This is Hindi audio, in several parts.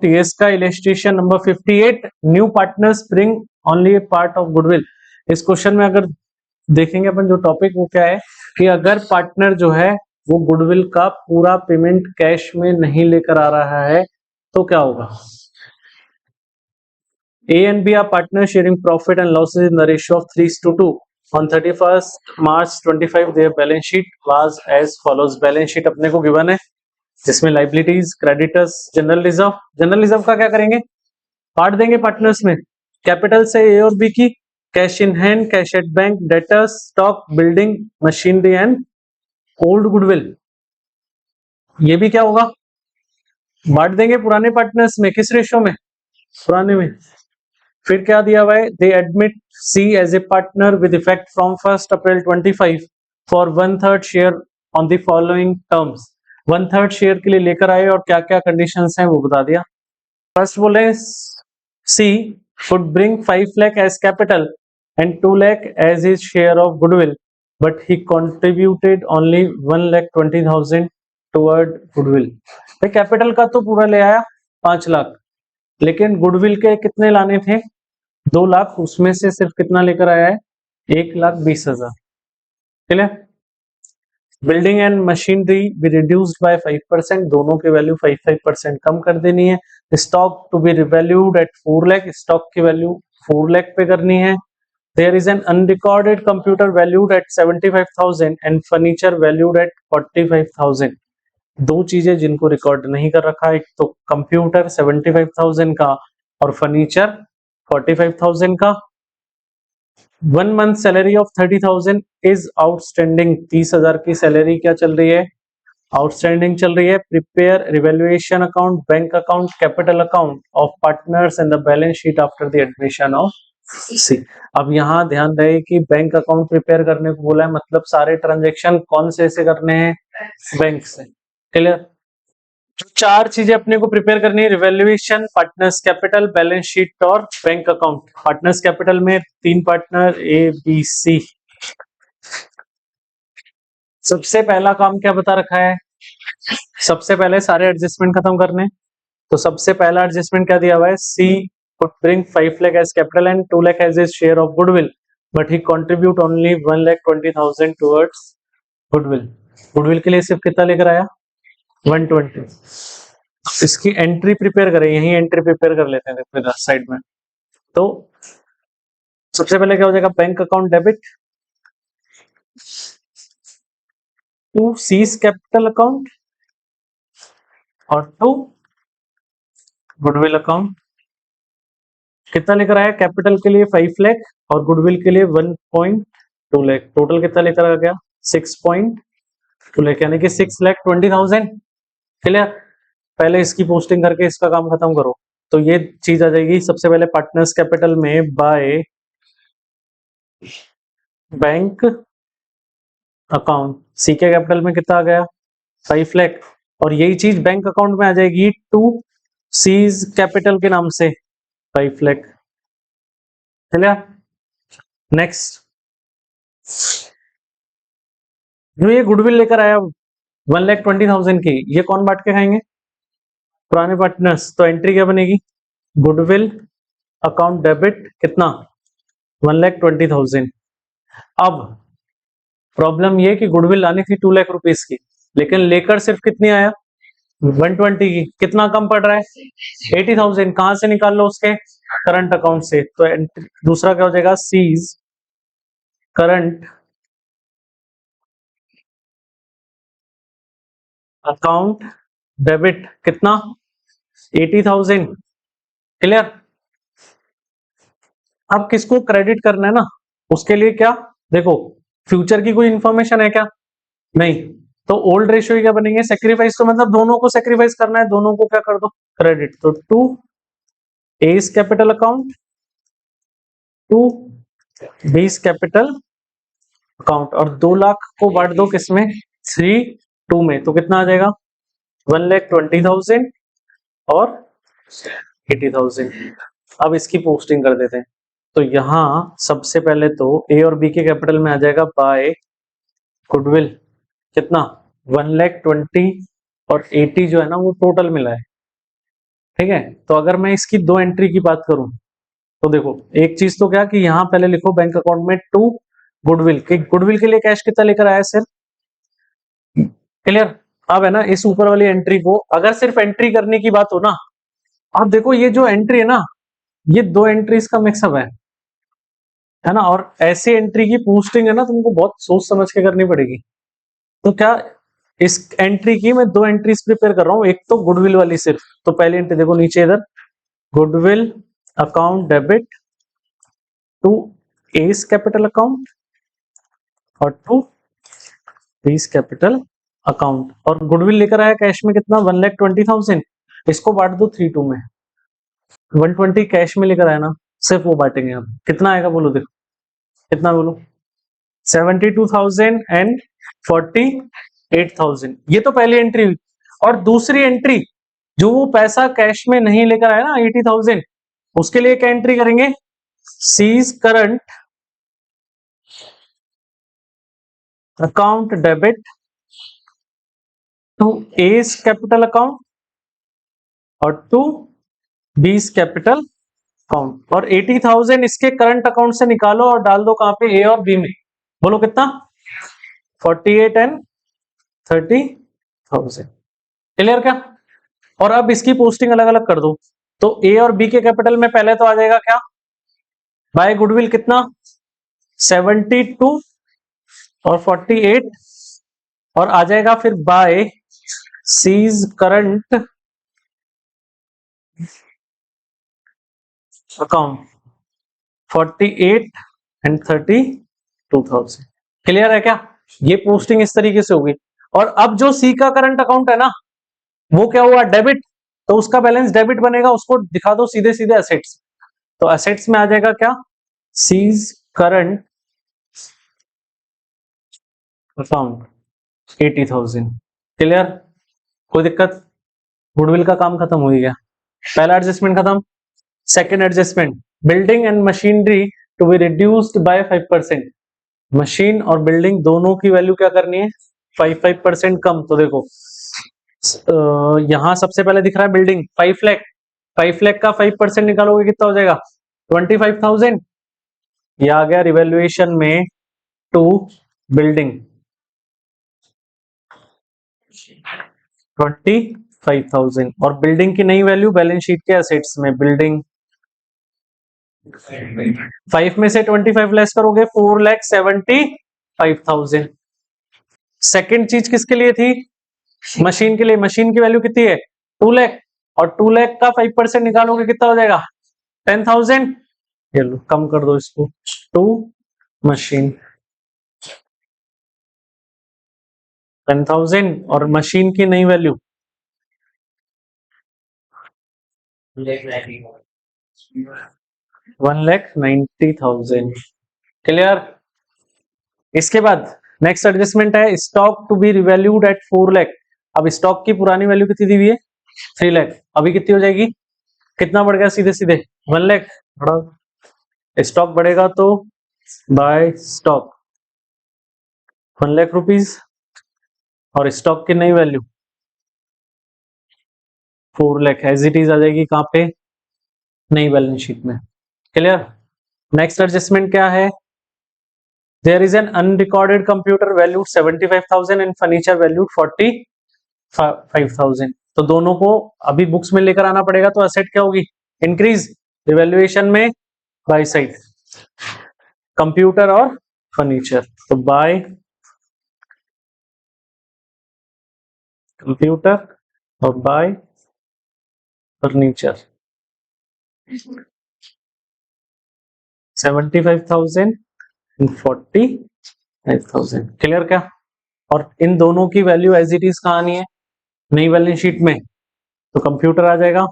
टीएस का illustration number 58, new partners bring only A part of goodwill. इस क्वेश्चन में अगर देखेंगे अपन जो टॉपिक वो क्या है कि अगर पार्टनर जो है वो गुडविल का पूरा पेमेंट कैश में नहीं लेकर आ रहा है तो क्या होगा। A and B are partners sharing profit and losses in the ratio of 3:2. On 31st March 25 their balance sheet was as follows। Balance sheet अपने को गिवन है जिसमें लाइबिलिटीज, क्रेडिटर्स, जनरल रिजर्व का क्या करेंगे, बांट देंगे पार्टनर्स में। कैपिटल से ए और बी की, cash in hand, cash at bank, debtors, stock, building, machinery and old goodwill. ये भी क्या होगा, बांट देंगे पुराने पार्टनर्स में। किस रेशो में, पुराने में। फिर क्या दिया हुआ है, they admit C as a partner with effect from 1 April 25 for 1/3 share on the following terms. 1/3 share के लिए लेकर आए और क्या क्या कंडीशंस हैं वो बता दिया। फर्स्ट बोले सी would bring 5 lakh as capital and 2 lakh as his share of goodwill, but he contributed only 1,20,000 toward goodwill। भाई कैपिटल का तो पूरा ले आया 5 लाख, लेकिन गुडविल के कितने लाने थे, 2 लाख, उसमें से सिर्फ कितना लेकर आया है, 1,20,000। Clear. Building and machinery be reduced by 5%, दोनों के वैल्यू 5% कम कर देनी है। Stock to be revalued at 4 lakh, stock की वैल्यू 4 लाख पे करनी है। There is an unrecorded computer valued at 75,000 and furniture valued at 45,000। दो चीजें जिनको रिकॉर्ड नहीं कर रखा, एक तो कंप्यूटर 75,000 का और फर्नीचर 45,000 का। 1 month salary of 30,000 is outstanding, 30,000 की सैलरी क्या चल रही है, आउटस्टैंडिंग चल रही है। Prepare revaluation account, bank account, capital account of partners and the balance sheet after the admission of C. अब यहाँ ध्यान रहे कि बैंक अकाउंट प्रिपेयर करने को बोला है, मतलब सारे ट्रांजेक्शन कौन से करने हैं, बैंक से। क्लियर। जो 4 चीजें अपने को प्रिपेयर करनी है, revaluation, partners capital, balance sheet और बैंक अकाउंट। पार्टनर्स कैपिटल में 3 पार्टनर ए बी सी। सबसे पहला काम क्या बता रखा है, सबसे पहले सारे एडजस्टमेंट खत्म करने। तो सबसे पहला एडजस्टमेंट क्या दिया हुआ है, सी could bring 5 lakh as capital and 2 lakh as his share of goodwill, but he contribute only 1,20,000 towards goodwill। Goodwill के लिए सिर्फ कितना लेकर आया, 120। इसकी एंट्री प्रिपेयर करें, यही एंट्री प्रिपेयर कर लेते हैं फिर साइड में। तो सबसे पहले क्या हो जाएगा, bank account debit to C's capital account और टू गुडविल अकाउंट। कितना लेकर आया, कैपिटल के लिए 5 लाख और गुडविल के लिए 1.2 लाख। टोटल कितना लेकर आ गया, 6.2 लाख, यानी कि 6,20,000। क्लियर। पहले इसकी पोस्टिंग करके इसका काम खत्म करो। तो ये चीज आ जाएगी सबसे पहले पार्टनर्स कैपिटल में बाय बैंक अकाउंट। सी के कैपिटल में कितना आ गया, 5 लाख, और यही चीज बैंक अकाउंट में आ जाएगी टू सीज कैपिटल के नाम से 5 लाख। क्लियर। नेक्स्ट, जो ये गुडविल लेकर आया 1,20,000 की, ये कौन बांट के खाएंगे, पुराने पार्टनर्स। तो एंट्री क्या बनेगी, गुडविल अकाउंट डेबिट कितना, 1,20,000। अब प्रॉब्लम ये कि गुडविल लानी थी 2 लाख रुपीस की, लेकिन लेकर सिर्फ कितनी आया, 120 की। कितना कम पड़ रहा है, 80,000। कहां से निकाल लो, उसके करंट अकाउंट से। तो दूसरा क्या हो जाएगा, सीज करंट अकाउंट डेबिट कितना, 80,000। क्लियर। अब किसको क्रेडिट करना है ना, उसके लिए क्या, देखो फ्यूचर की कोई इंफॉर्मेशन है क्या, नहीं। तो ओल्ड रेशियो क्या बनेंगे, सेक्रीफाइस, तो मतलब दोनों को सेक्रीफाइस करना है, दोनों को क्या कर दो, क्रेडिट। तो to A's capital account to B's capital account, और 2 लाख को बांट दो किसमें, 3-2 में। तो कितना आ जाएगा, 1,20,000 और 80,000। अब इसकी पोस्टिंग कर देते हैं। तो यहां सबसे पहले तो ए और बी के कैपिटल में आ जाएगा बाय गुडविल कितना, 1,20,000 और 80 जो है ना वो टोटल मिला है। ठीक है। तो अगर मैं इसकी दो एंट्री की बात करूं तो देखो, एक चीज तो क्या कि यहाँ पहले लिखो बैंक अकाउंट में टू गुडविल, कि गुडविल के लिए कैश कितना लेकर आया सर, क्लियर। अब है ना इस ऊपर वाली एंट्री को अगर सिर्फ एंट्री करने की बात हो ना, आप देखो ये जो एंट्री है ना, ये दो एंट्रीज का मिक्सअप है ना। और ऐसी एंट्री की पोस्टिंग है ना तुमको बहुत सोच समझ के करनी पड़ेगी। तो क्या इस एंट्री की मैं दो एंट्रीज प्रिपेयर कर रहा हूँ, एक तो गुडविल वाली सिर्फ, तो पहली एंट्री देखो नीचे इधर, goodwill account debit to A's capital account और टू बीस कैपिटल अकाउंट। और गुडविल लेकर आया कैश में कितना, 1,20,000। इसको बांट दो 3 2 में, 120 कैश में लेकर आया ना, सिर्फ वो बांटेंगे। अब कितना आएगा बोलो, देखो कितना बोलो, 72,000 एंड 48,000। ये तो पहली एंट्री हुई। और दूसरी एंट्री जो वो पैसा कैश में नहीं लेकर आया ना 80,000, उसके लिए क्या एंट्री करेंगे, C's current account debit to A's capital account और टू बीस कैपिटल अकाउंट। और 80,000 इसके करंट अकाउंट से निकालो और डाल दो कहां पे, ए और बी में। बोलो कितना, 48 एंड 30,000। क्लियर क्या। और अब इसकी पोस्टिंग अलग अलग कर दो, तो ए और बी के कैपिटल में पहले तो आ जाएगा क्या, बाय गुडविल कितना, 72 और 48, और आ जाएगा फिर by C's current account 48 and 32,000। Clear है क्या। ये पोस्टिंग इस तरीके से होगी। और अब जो सी का करंट अकाउंट है ना, वो क्या हुआ, डेबिट, तो उसका बैलेंस डेबिट बनेगा, उसको दिखा दो सीधे सीधे एसेट्स। तो एसेट्स में आ जाएगा क्या, सीज करंट अकाउंट 80,000। क्लियर, कोई दिक्कत, गुडविल का काम खत्म हो गया, पहला एडजस्टमेंट खत्म। Second adjustment, building and machinery to be reduced by 5%। Machine और बिल्डिंग दोनों की वैल्यू क्या करनी है, 5% कम। तो देखो यहां सबसे पहले दिख रहा है बिल्डिंग 5 लाख, 5 लाख का 5% निकालोगे कितना हो जाएगा, 25,000। ये आ गया रिवैल्यूएशन में टू बिल्डिंग 25,000। और बिल्डिंग की नई वैल्यू बैलेंस शीट के एसेट्स में, बिल्डिंग 5 में से 25 लेस करोगे 4,75,000। सेकेंड चीज किसके लिए थी, मशीन के लिए। मशीन की वैल्यू कितनी है, 2 लाख, और 2 लाख का 5% निकालोगे कितना हो जाएगा, 10,000। ये लो कम कर दो इसको, टू मशीन 10,000 और मशीन की नई वैल्यू 1,90,000। क्लियर। इसके बाद नेक्स्ट एडजस्टमेंट है stock to be revalued at 4 lakh. अब स्टॉक की पुरानी वैल्यू कितनी दी हुई है, 3 लाख, अभी कितनी हो जाएगी, कितना बढ़ गया सीधे सीधे 1 लाख बढ़ा, स्टॉक बढ़ेगा तो बाय स्टॉक 1 लाख रुपीज, और स्टॉक की नई value 4 lakh as it is आ जाएगी कहां पे, नई बैलेंस शीट में। क्लियर। नेक्स्ट एडजस्टमेंट क्या है, there is an unrecorded computer valued 75,000 and furniture valued 45,000। तो दोनों को अभी बुक्स में लेकर आना पड़ेगा, तो एसेट क्या होगी, इंक्रीज, रिवैल्यूएशन में बाय साइड कंप्यूटर और फर्नीचर, तो बाय कंप्यूटर और बाय फर्नीचर 75,000 एंड 45,000। क्लियर क्या। और इन दोनों की वैल्यू एज इट इज कहां आनी है, नई बैलेंस शीट में, तो कंप्यूटर आ जाएगा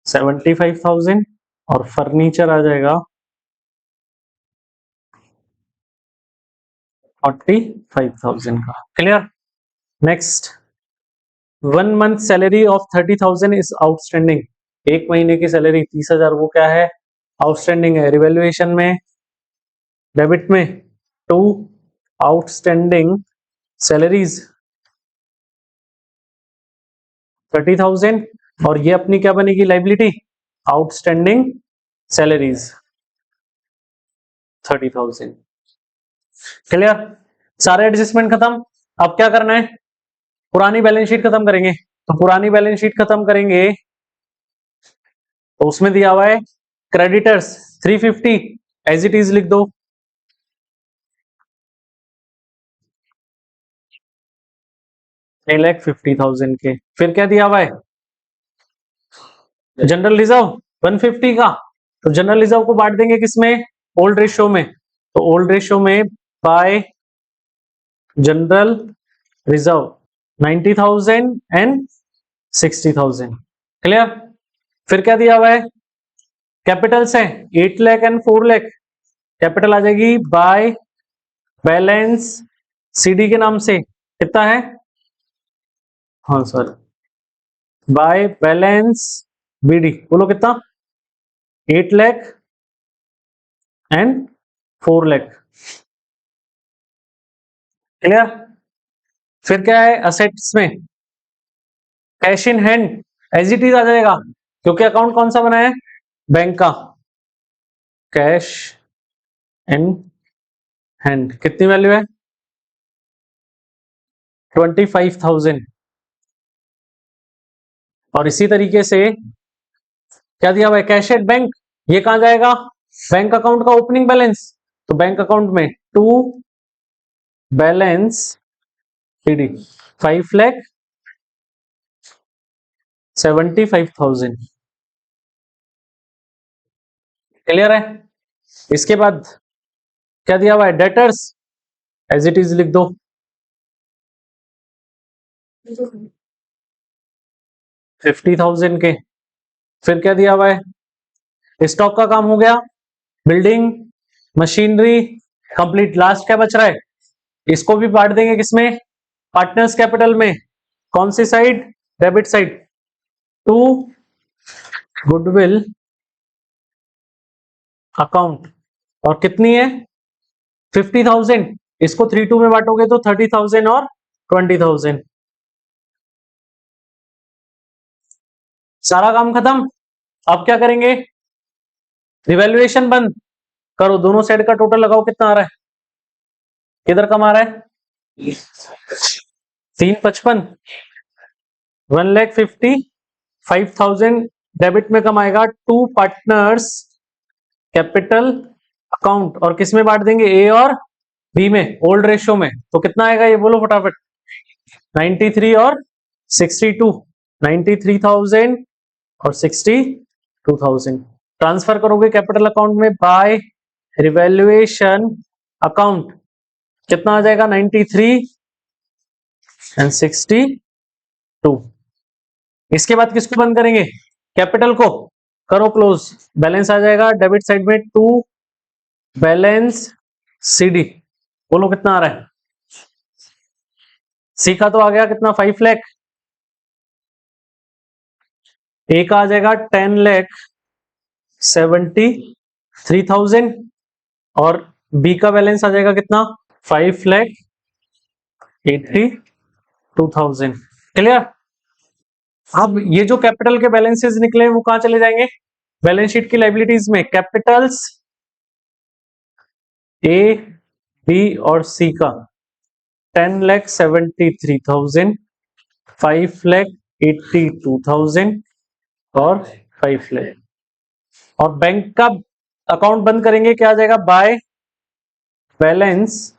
75,000 और फर्नीचर आ जाएगा 45,000 का। Clear. Next, 1 month salary of 30,000 is outstanding. एक महीने की सैलरी 30,000 वो क्या है, आउटस्टैंडिंग है। रिवैल्यूएशन में डेबिट में टू आउटस्टैंडिंग सैलरीज 30,000 और ये अपनी क्या बनेगी लाइबिलिटी, आउटस्टैंडिंग सैलरीज 30,000। क्लियर, सारे एडजस्टमेंट खत्म। अब क्या करना है, पुरानी बैलेंस शीट खत्म करेंगे। तो पुरानी बैलेंस शीट खत्म करेंगे तो उसमें दिया हुआ है क्रेडिटर्स 350 एज इट इज लिख दो, $3,50,000 के। फिर क्या दिया हुआ है, जनरल रिजर्व 150 का। तो जनरल रिजर्व को बांट देंगे किसमें, ओल्ड रेशियो में। तो ओल्ड रेशियो में bye general reserve 90,000 and 60,000। Clear. फिर क्या दिया हुआ है, कैपिटल्स है 8 लाख एंड 4 लाख। कैपिटल आ जाएगी बाय बैलेंस सीडी के नाम से, कितना है, हाँ सर, बाय बैलेंस बीडी, बोलो कितना, 8 लाख एंड 4 लाख। क्लियर। फिर क्या है, असेट्स में cash in hand as it is आ जाएगा, क्योंकि अकाउंट कौन सा बना है, बैंक का। कैश इन हैंड कितनी वैल्यू है, 25,000। और इसी तरीके से क्या दिया हुआ है, कैश एट बैंक, ये कहां जाएगा, बैंक अकाउंट का ओपनिंग बैलेंस। तो बैंक अकाउंट में टू बैलेंस सीडी 5,75,000। क्लियर है। इसके बाद क्या दिया हुआ है, डेटर्स एज इट इज लिख दो, 50,000 के। फिर क्या दिया हुआ है, स्टॉक का काम हो गया, बिल्डिंग मशीनरी कंप्लीट। लास्ट क्या बच रहा है, इसको भी बांट देंगे किसमें, पार्टनर्स कैपिटल में। कौन सी side, debit side, to goodwill account. और कितनी है, 50,000। इसको 3 में बांटोगे तो 30,000 और 20,000। सारा काम खत्म। अब क्या करेंगे, रिवैल्यूएशन बंद करो, दोनों साइड का टोटल लगाओ, कितना आ रहा है, किधर कम आ रहा है, 355, 1,55,000 डेबिट में कम आएगा टू पार्टनर्स कैपिटल अकाउंट। और किस में बांट देंगे, ए और बी में, ओल्ड रेशियो में। तो कितना आएगा ये बोलो फटाफट, 93 और 62, 93,000 और 62,000। ट्रांसफर करोगे कैपिटल अकाउंट में बाय रिवैल्यूएशन अकाउंट, कितना आ जाएगा, 93 एंड 62। इसके बाद किसको बंद करेंगे, कैपिटल को। करो क्लोज, बैलेंस आ जाएगा डेबिट साइड में टू बैलेंस सीडी, बोलो कितना आ रहा है, सी का तो आ गया कितना, 5 लाख। ए का आ जाएगा 10,73,000 और बी का बैलेंस आ जाएगा कितना, 5,82,000। क्लियर। अब ये जो कैपिटल के बैलेंसेस निकले वो कहां चले जाएंगे, बैलेंस शीट की लाइबिलिटीज में। कैपिटल्स ए बी और सी का 10,73,000, 5,82,000 और 5 लाख। और बैंक का अकाउंट बंद करेंगे, क्या आ जाएगा, बाय बैलेंस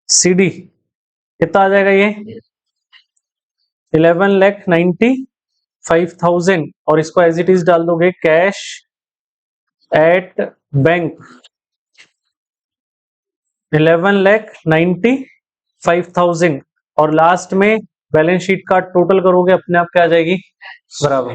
सीडी, कितना आ जाएगा ये, 11,95,000। और इसको एज इट इज डाल दोगे, कैश एट बैंक 11,95,000। और लास्ट में बैलेंस शीट का टोटल करोगे, अपने आप क्या आ जाएगी, बराबर।